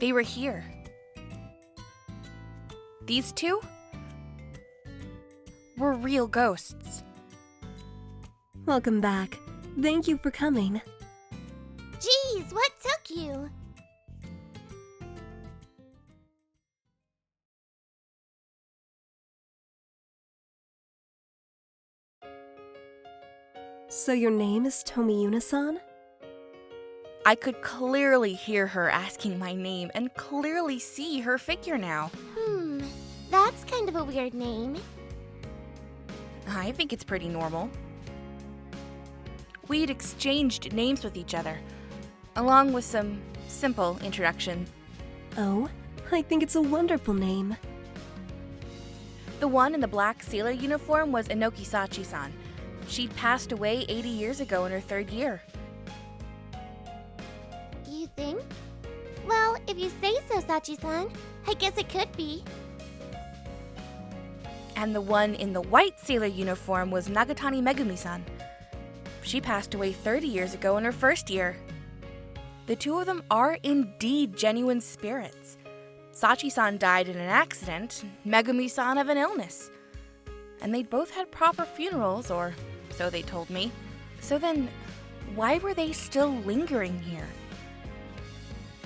They were here. These two were real ghosts. Welcome back. Thank you for coming. Geez, what took you? So your name is Toomi Yuna-san? I could clearly hear her asking my name and clearly see her figure now. That's kind of a weird name. I think it's pretty normal. We'd exchanged names with each other, along with some simple introduction. Oh, I think it's a wonderful name. The one in the black sailor uniform was Enoki Sachi-san. She'd passed away 80 years ago in her 3rd year. You think? Well, if you say so, Sachi-san, I guess it could be. And the one in the white sailor uniform was Nagatani Megumi-san. She passed away 30 years ago in her 1st year. The two of them are indeed genuine spirits. Sachi-san died in an accident, Megumi-san of an illness. And they'd both had proper funerals, or so they told me. So then, why were they still lingering here?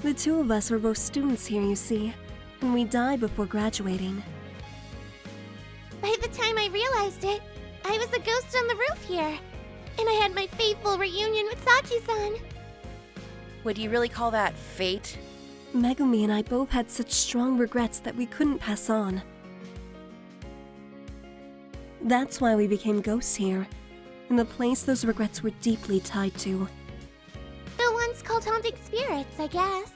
The two of us were both students here, you see, and we died before graduating. By the time I realized it, I was a ghost on the roof here. And I had my fateful reunion with Sachi-san. Would you really call that fate? Megumi and I both had such strong regrets that we couldn't pass on. That's why we became ghosts here, in the place those regrets were deeply tied to. The one's called haunting spirits, I guess.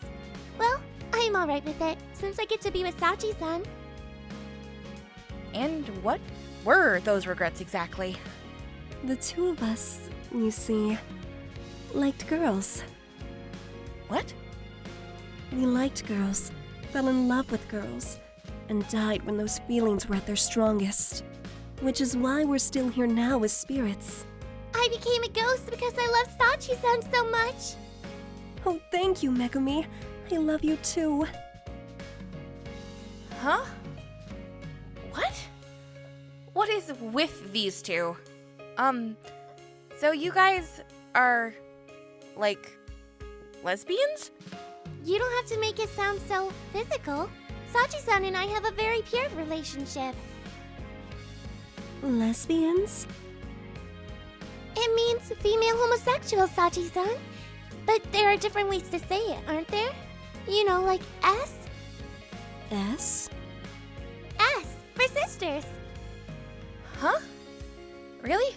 Well, I'm alright with it, since I get to be with Sachi-san. And what were those regrets exactly? The two of us, you see, liked girls. What? We liked girls, fell in love with girls, and died when those feelings were at their strongest. Which is why we're still here now as spirits. I became a ghost because I love Sachi-san so much. Oh, thank you, Megumi. I love you too. Huh? What? What is with these two? So you guys are, like, lesbians? You don't have to make it sound so physical. Sachi-san and I have a very pure relationship. Lesbians? It means female homosexual, Sachi-san. But there are different ways to say it, aren't there? You know, like S? S? S, for sisters. Huh? Really?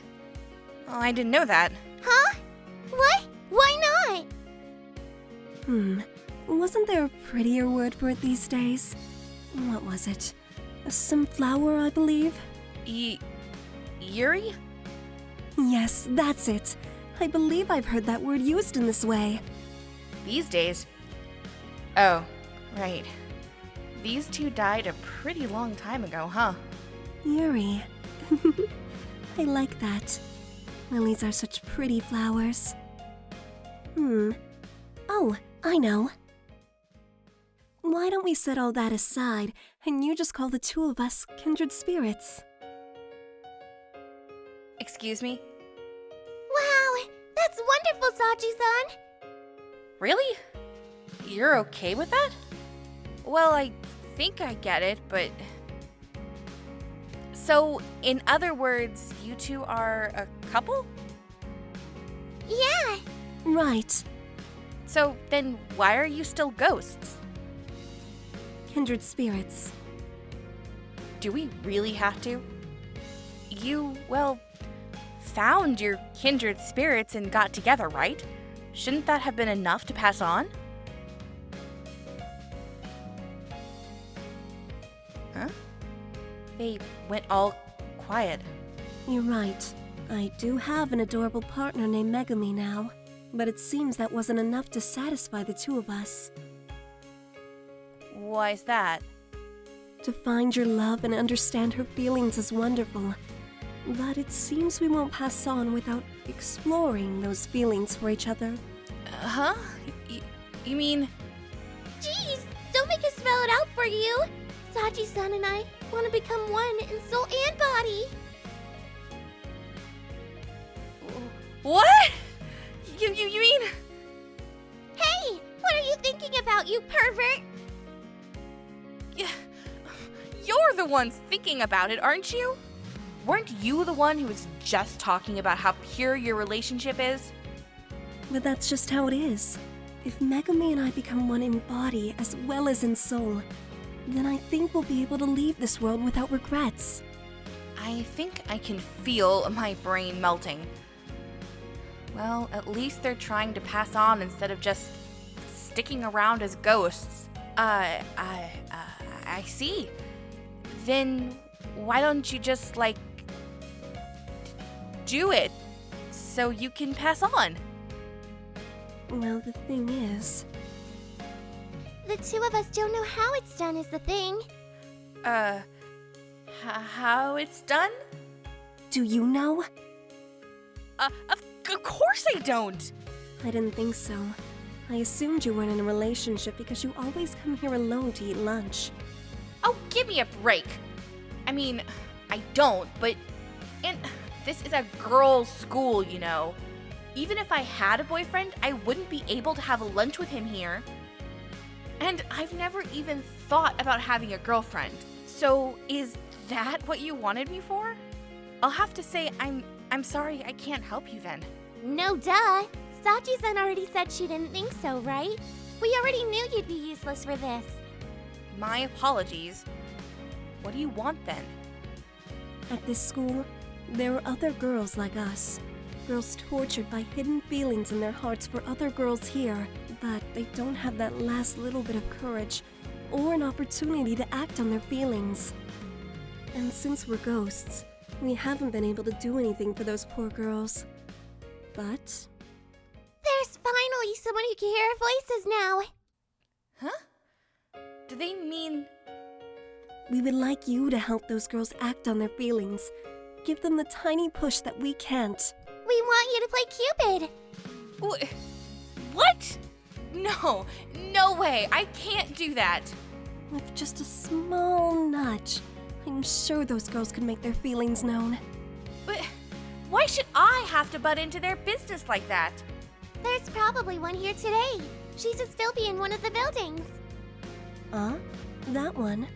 Oh, I didn't know that. Huh? What? Why not? Wasn't there a prettier word for it these days? What was it? A sunflower, I believe? Yuri? Yes, that's it. I believe I've heard that word used in this way. These days? Oh, right. These two died a pretty long time ago, huh? Yuri. I like that. Lilies are such pretty flowers. Oh, I know. Why don't we set all that aside, and you just call the two of us Kindred Spirits? Excuse me? Wow, that's wonderful, Sachi-san. Really? You're okay with that? Well, I think I get it, but... So, in other words, you two are a couple? Yeah. Right. So, then why are you still ghosts? Kindred Spirits. Do we really have to? You, well, found your kindred spirits and got together, right? Shouldn't that have been enough to pass on? Huh? They went all quiet. You're right. I do have an adorable partner named Megumi now, but it seems that wasn't enough to satisfy the two of us. Why's that? To find your love and understand her feelings is wonderful, but it seems we won't pass on without exploring those feelings for each other. Huh? You mean... Jeez, for you. Sachi-san and I want to become one in soul and body. What? You mean? Hey, what are you thinking about, you pervert? Yeah, you're the ones thinking about it, aren't you? Weren't you the one who was just talking about how pure your relationship is? But that's just how it is. If Megumi and I become one in body as well as in soul, then I think we'll be able to leave this world without regrets. I think I can feel my brain melting. Well, at least they're trying to pass on instead of just sticking around as ghosts. I see. Then why don't you just, like, do it so you can pass on? Well, the thing is... The two of us don't know how it's done is the thing. How it's done? Do you know? Of course I don't! I didn't think so. I assumed you weren't in a relationship because you always come here alone to eat lunch. Oh, give me a break. I mean, I don't, but... And this is a girls' school, you know. Even if I had a boyfriend, I wouldn't be able to have lunch with him here. And I've never even thought about having a girlfriend. So is that what you wanted me for? I'll have to say I'm sorry I can't help you then. No duh. Sachi-san already said she didn't think so, right? We already knew you'd be useless for this. My apologies. What do you want then? At this school, there are other girls like us. Girls tortured by hidden feelings in their hearts for other girls here, but they don't have that last little bit of courage or an opportunity to act on their feelings. And since we're ghosts, we haven't been able to do anything for those poor girls. But... There's finally someone who can hear our voices now. Huh? Do they mean... we would like you to help those girls act on their feelings. Give them the tiny push that we can't. We want you to play Cupid. What? No way. I can't do that. With just a small nudge, I'm sure those girls could make their feelings known. But why should I have to butt into their business like that? There's probably one here today. She should still be in one of the buildings. That one?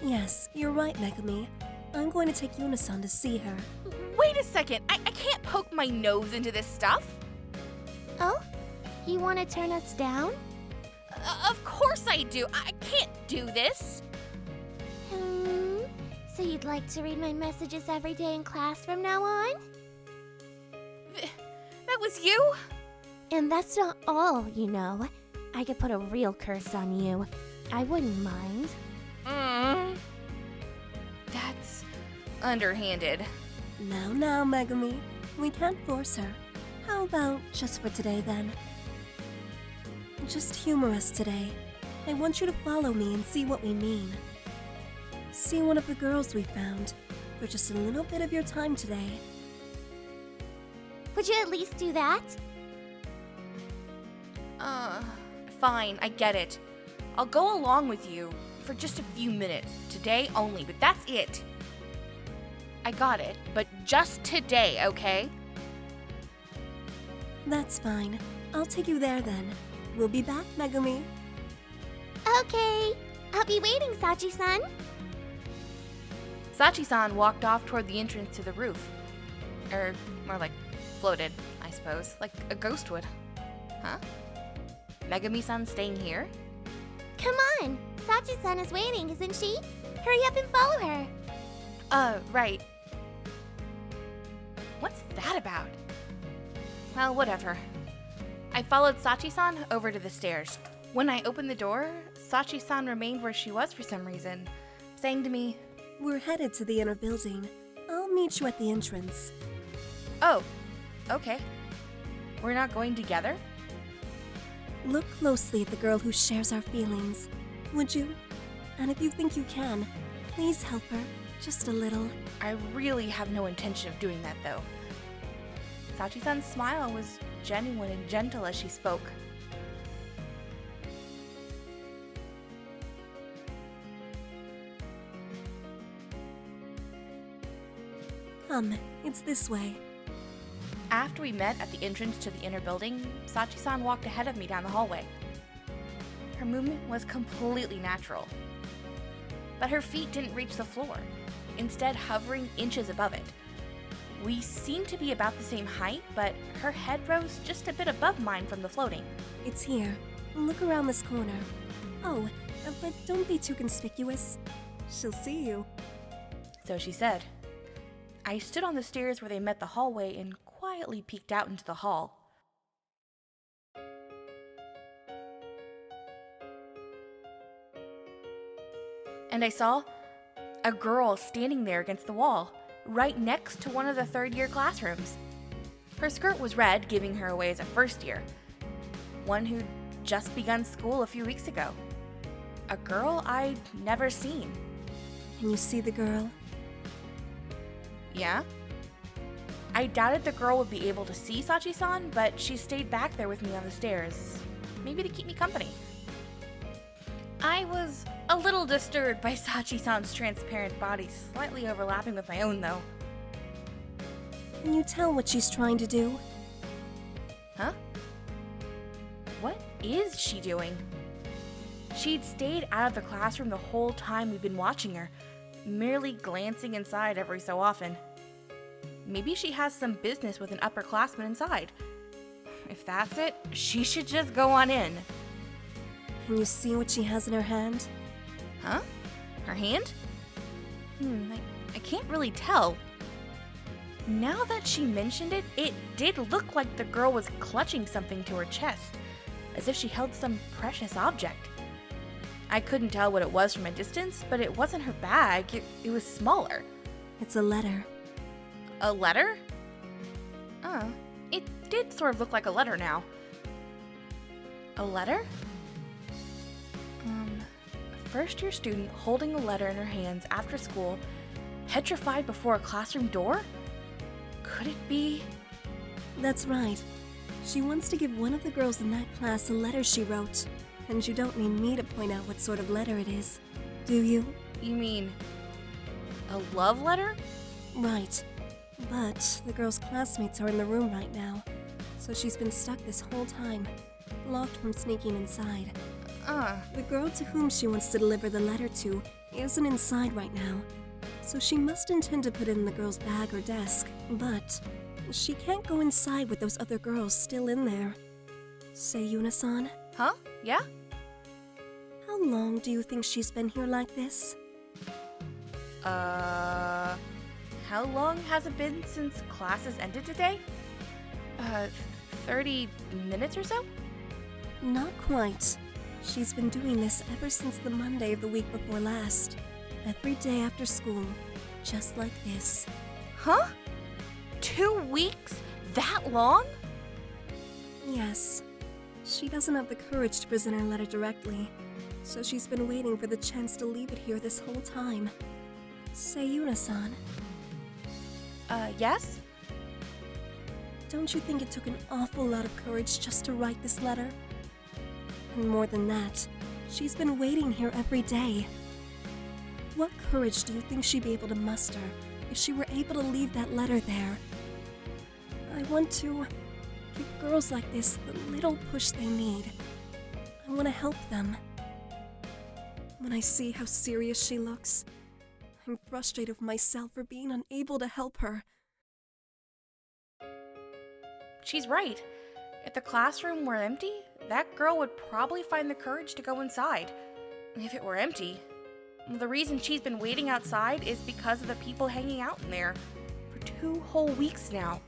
Yes, you're right, Megumi. I'm going to take Yuna-san to see her. Wait a second. I can't poke my nose into this stuff. Oh? You want to turn us down? Of course I do. I can't do this. So you'd like to read my messages every day in class from now on? That was you? And that's not all, you know. I could put a real curse on you. I wouldn't mind. That's underhanded. Now, Megumi. We can't force her. How about just for today, then? Just humor us today. I want you to follow me and see what we mean. See one of the girls we found for just a little bit of your time today. Would you at least do that? Fine, I get it. I'll go along with you for just a few minutes, today only, but that's it. I got it, but just today, okay? That's fine. I'll take you there then. We'll be back, Megumi. Okay. I'll be waiting, Sachi-san. Sachi-san walked off toward the entrance to the roof. Or more like floated, I suppose, like a ghost would. Huh? Megumi-san staying here? Come on. Sachi-san is waiting, isn't she? Hurry up and follow her. Right. What's that about? Well, whatever. I followed Sachi-san over to the stairs. When I opened the door, Sachi-san remained where she was for some reason, saying to me, We're headed to the inner building. I'll meet you at the entrance. Oh, okay. We're not going together? Look closely at the girl who shares our feelings, would you? And if you think you can, please help her, just a little. I really have no intention of doing that, though. Sachi-san's smile was genuine and gentle as she spoke. Come, it's this way. After we met at the entrance to the inner building, Sachi-san walked ahead of me down the hallway. Her movement was completely natural, but her feet didn't reach the floor, instead hovering inches above it. We seemed to be about the same height, but her head rose just a bit above mine from the floating. It's here. Look around this corner. Oh, but don't be too conspicuous. She'll see you. So she said. I stood on the stairs where they met the hallway and quietly peeked out into the hall. And I saw a girl standing there against the wall, right next to one of the third-year classrooms. Her skirt was red, giving her away as a first year. One who'd just begun school a few weeks ago. A girl I'd never seen. Can you see the girl? Yeah? I doubted the girl would be able to see Sachi-san, but she stayed back there with me on the stairs. Maybe to keep me company. I was a little disturbed by Sachi-san's transparent body slightly overlapping with my own, though. Can you tell what she's trying to do? Huh? What is she doing? She'd stayed out of the classroom the whole time we've been watching her, merely glancing inside every so often. Maybe she has some business with an upperclassman inside. If that's it, she should just go on in. Can you see what she has in her hand? Huh? Her hand? I can't really tell. Now that she mentioned it, it did look like the girl was clutching something to her chest, as if she held some precious object. I couldn't tell what it was from a distance, but it wasn't her bag. It was smaller. It's a letter. A letter? Oh, it did sort of look like a letter now. A letter? A first-year student holding a letter in her hands after school, petrified before a classroom door? Could it be? That's right. She wants to give one of the girls in that class a letter she wrote. And you don't need me to point out what sort of letter it is, do you? You mean a love letter? Right. But the girl's classmates are in the room right now, so she's been stuck this whole time, blocked from sneaking inside. The girl to whom she wants to deliver the letter to isn't inside right now, so she must intend to put it in the girl's bag or desk, but she can't go inside with those other girls still in there. Say, Yuna-san? Huh? Yeah? How long do you think she's been here like this? How long has it been since classes ended today? 30 minutes or so? Not quite. She's been doing this ever since the Monday of the week before last. Every day after school, just like this. Huh? 2 weeks? That long? Yes. She doesn't have the courage to present her letter directly, so she's been waiting for the chance to leave it here this whole time. Say, Yuna-san. Yes? Don't you think it took an awful lot of courage just to write this letter? And more than that, she's been waiting here every day. What courage do you think she'd be able to muster if she were able to leave that letter there? I want to give girls like this the little push they need. I want to help them. When I see how serious she looks, I'm frustrated with myself for being unable to help her. She's right. If the classroom were empty, that girl would probably find the courage to go inside. If it were empty, the reason she's been waiting outside is because of the people hanging out in there for 2 whole weeks now.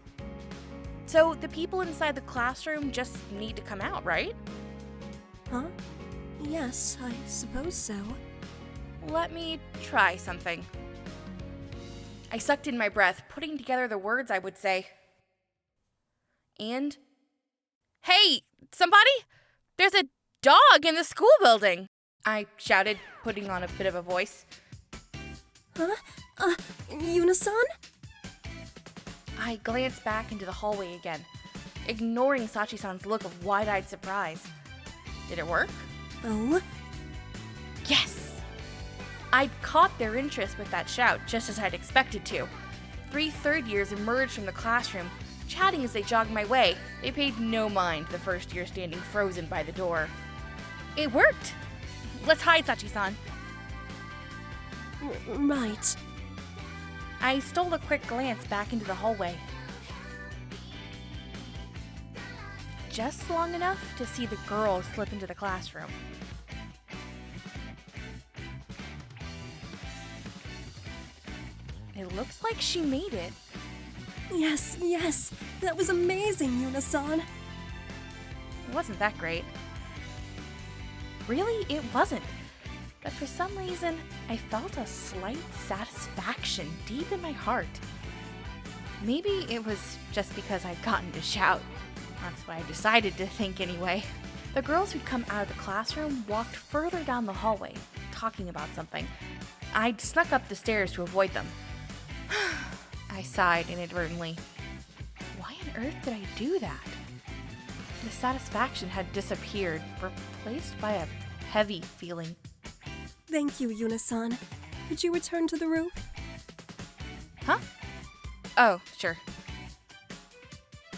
So the people inside the classroom just need to come out, right? Huh? Yes, I suppose so. Let me try something. I sucked in my breath, putting together the words I would say. And, hey, somebody! There's a dog in the school building! I shouted, putting on a bit of a voice. Huh? Yuna-san? I glanced back into the hallway again, ignoring Sachi-san's look of wide-eyed surprise. Did it work? Oh? Yes! I'd caught their interest with that shout, just as I'd expected to. 3 third years emerged from the classroom, chatting as they jogged my way. They paid no mind to the first year standing frozen by the door. It worked! Let's hide, Sachi-san. Right. I stole a quick glance back into the hallway. Just long enough to see the girl slip into the classroom. It looks like she made it. Yes, yes. That was amazing, Yuna-san. It wasn't that great. Really, it wasn't. But for some reason, I felt a slight satisfaction deep in my heart. Maybe it was just because I'd gotten to shout. That's what I decided to think anyway. The girls who'd come out of the classroom walked further down the hallway, talking about something. I'd snuck up the stairs to avoid them. I sighed inadvertently. Why on earth did I do that? The satisfaction had disappeared, replaced by a heavy feeling. Thank you, Yuna-san. Could you return to the roof? Huh? Oh, sure.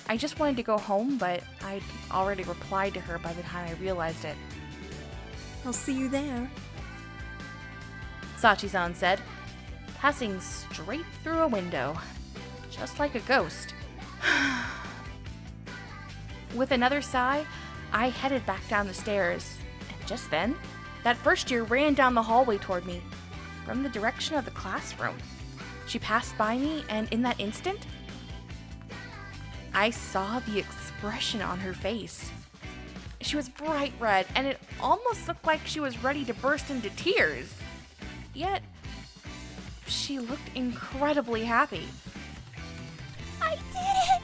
I just wanted to go home, but I'd already replied to her by the time I realized it. I'll see you there. Sachi-san said, passing straight through a window, just like a ghost. With another sigh, I headed back down the stairs, and just then, that first year ran down the hallway toward me, from the direction of the classroom. She passed by me, and in that instant, I saw the expression on her face. She was bright red, and it almost looked like she was ready to burst into tears. Yet, she looked incredibly happy. I did it!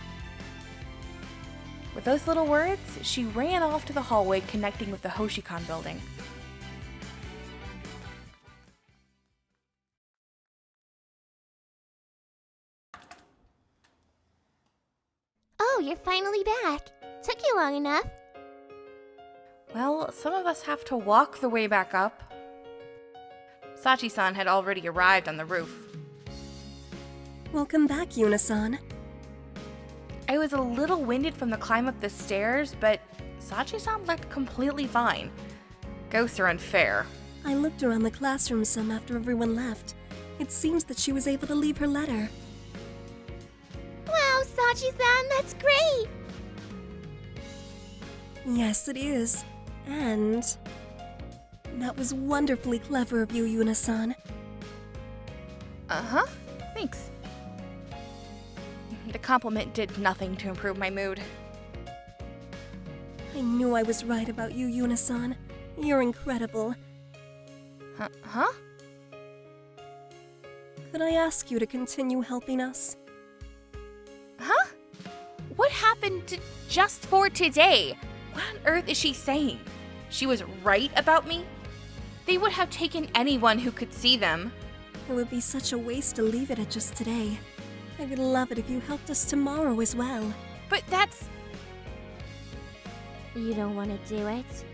With those little words, she ran off to the hallway connecting with the Hoshikan building. Oh, you're finally back. Took you long enough. Well, some of us have to walk the way back up. Sachi-san had already arrived on the roof. Welcome back, Yuna-san. I was a little winded from the climb up the stairs, but Sachi-san looked completely fine. Ghosts are unfair. I looked around the classroom some after everyone left. It seems that she was able to leave her letter. Wow, Sachi-san, that's great! Yes, it is. And that was wonderfully clever of you, Yuna-san. Uh-huh. Thanks. The compliment did nothing to improve my mood. I knew I was right about you, Yuna-san. You're incredible. Huh? Could I ask you to continue helping us? Huh? What happened to just for today? What on earth is she saying? She was right about me? They would have taken anyone who could see them. It would be such a waste to leave it at just today. I would love it if you helped us tomorrow as well. But that's... You don't want to do it?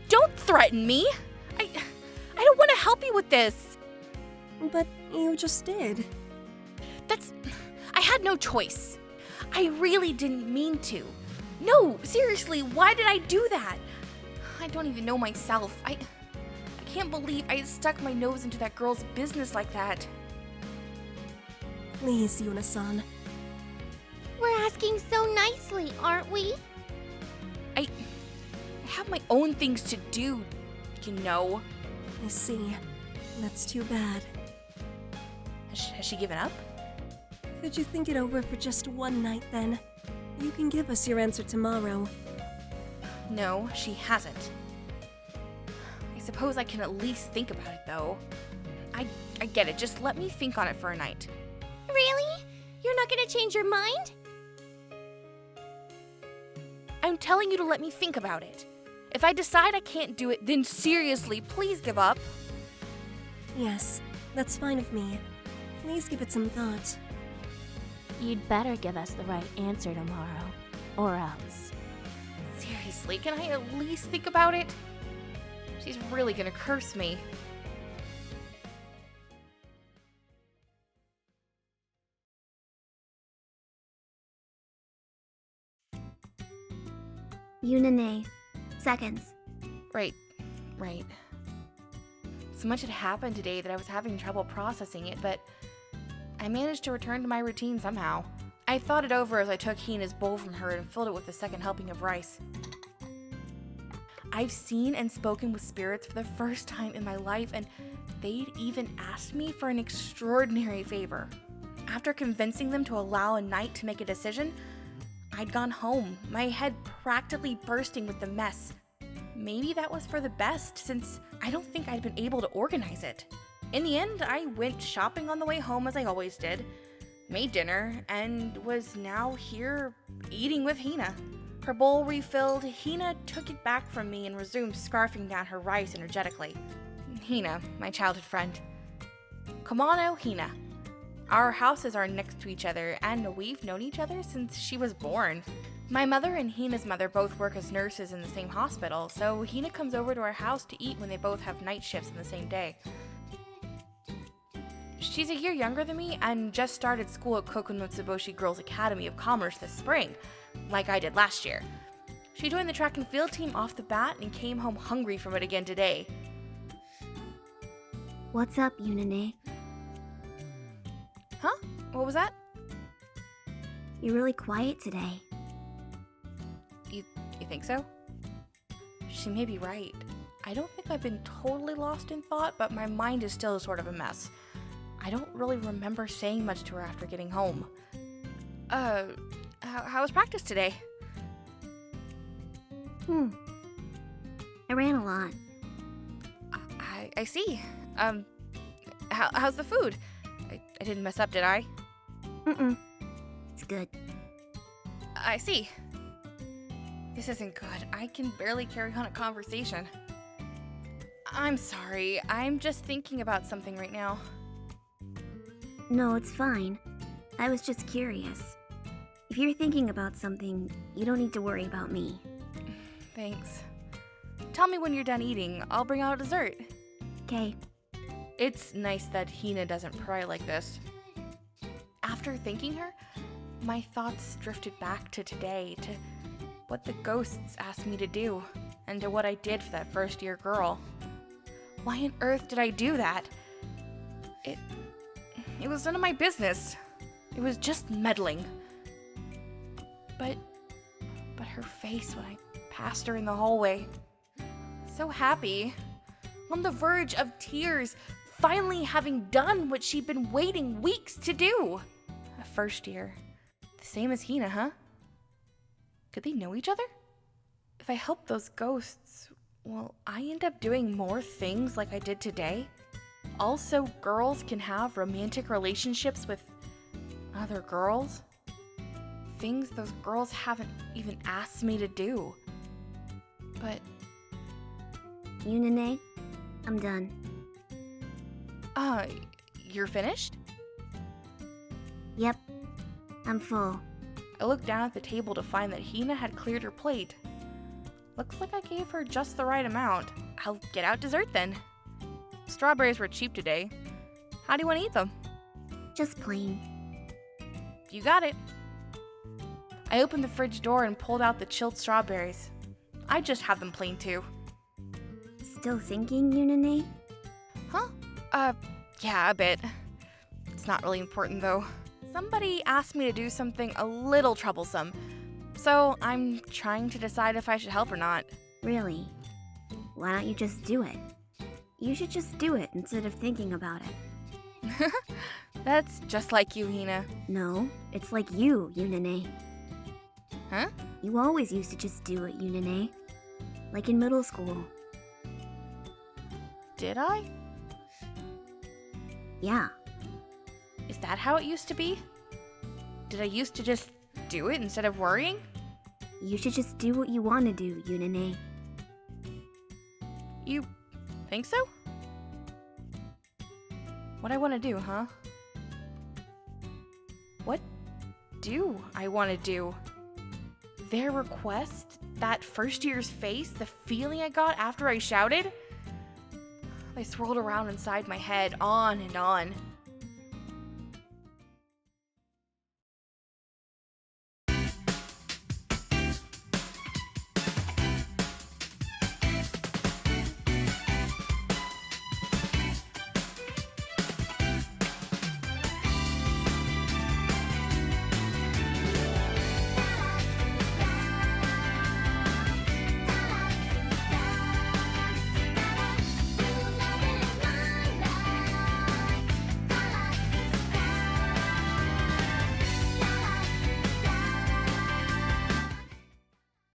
Don't threaten me! I don't want to help you with this! But you just did. I had no choice. I really didn't mean to. No, seriously, why did I do that? I don't even know myself. I can't believe I stuck my nose into that girl's business like that. Please, Yuna-san. We're asking so nicely, aren't we? I have my own things to do, you know. I see. That's too bad. Has she given up? Could you think it over for just one night then? You can give us your answer tomorrow. No, she hasn't. I suppose I can at least think about it, though. I get it. Just let me think on it for a night. Really? You're not gonna change your mind? I'm telling you to let me think about it. If I decide I can't do it, then seriously, please give up. Yes, that's fine with me. Please give it some thought. You'd better give us the right answer tomorrow, or else. Seriously, can I at least think about it? She's really gonna curse me. Yunane. Seconds. Right. So much had happened today that I was having trouble processing it, but I managed to return to my routine somehow. I thought it over as I took Hina's bowl from her and filled it with a second helping of rice. I've seen and spoken with spirits for the first time in my life, and they'd even asked me for an extraordinary favor. After convincing them to allow a night to make a decision, I'd gone home, my head practically bursting with the mess. Maybe that was for the best, since I don't think I'd been able to organize it. In the end, I went shopping on the way home as I always did, made dinner, and was now here eating with Hina. Her bowl refilled, Hina took it back from me and resumed scarfing down her rice energetically. Hina, my childhood friend. Komano, Hina. Our houses are next to each other, and we've known each other since she was born. My mother and Hina's mother both work as nurses in the same hospital, so Hina comes over to our house to eat when they both have night shifts in the same day. She's a year younger than me and just started school at Kokonotsuboshi Girls Academy of Commerce this spring, like I did last year. She joined the track and field team off the bat and came home hungry from it again today. What's up, Yunane? Huh? What was that? You're really quiet today. You think so? She may be right. I don't think I've been totally lost in thought, but my mind is still sort of a mess. I don't really remember saying much to her after getting home. How was practice today? I ran a lot. I see. How's the food? I didn't mess up, did I? It's good. I see. This isn't good. I can barely carry on a conversation. I'm sorry. I'm just thinking about something right now. No, it's fine. I was just curious. If you're thinking about something, you don't need to worry about me. Thanks. Tell me when you're done eating. I'll bring out a dessert. Okay. It's nice that Hina doesn't pry like this. After thanking her, my thoughts drifted back to today, to what the ghosts asked me to do, and to what I did for that first-year girl. Why on earth did I do that? It was none of my business. It was just meddling. But her face when I passed her in the hallway. So happy. On the verge of tears, finally having done what she'd been waiting weeks to do. A first year. The same as Hina, huh? Could they know each other? If I help those ghosts, will I end up doing more things like I did today? Also, girls can have romantic relationships with other girls? Things those girls haven't even asked me to do. But... Yunane, I'm done. You're finished? Yep, I'm full. I looked down at the table to find that Hina had cleared her plate. Looks like I gave her just the right amount. I'll get out dessert then. Strawberries were cheap today. How do you want to eat them? Just plain. You got it. I opened the fridge door and pulled out the chilled strawberries. I just have them plain too. Still thinking, Yunane? Huh? Yeah, a bit. It's not really important though. Somebody asked me to do something a little troublesome, so I'm trying to decide if I should help or not. Really? Why don't you just do it? You should just do it instead of thinking about it. That's just like you, Hina. No, it's like you, Yunane. Huh? You always used to just do it, Yunane. Like in middle school. Did I? Yeah. Is that how it used to be? Did I used to just do it instead of worrying? You should just do what you want to do, Yunane. You think so? What I want to do, huh? What do I want to do? Their request? That first year's face? The feeling I got after I shouted? They swirled around inside my head, on and on.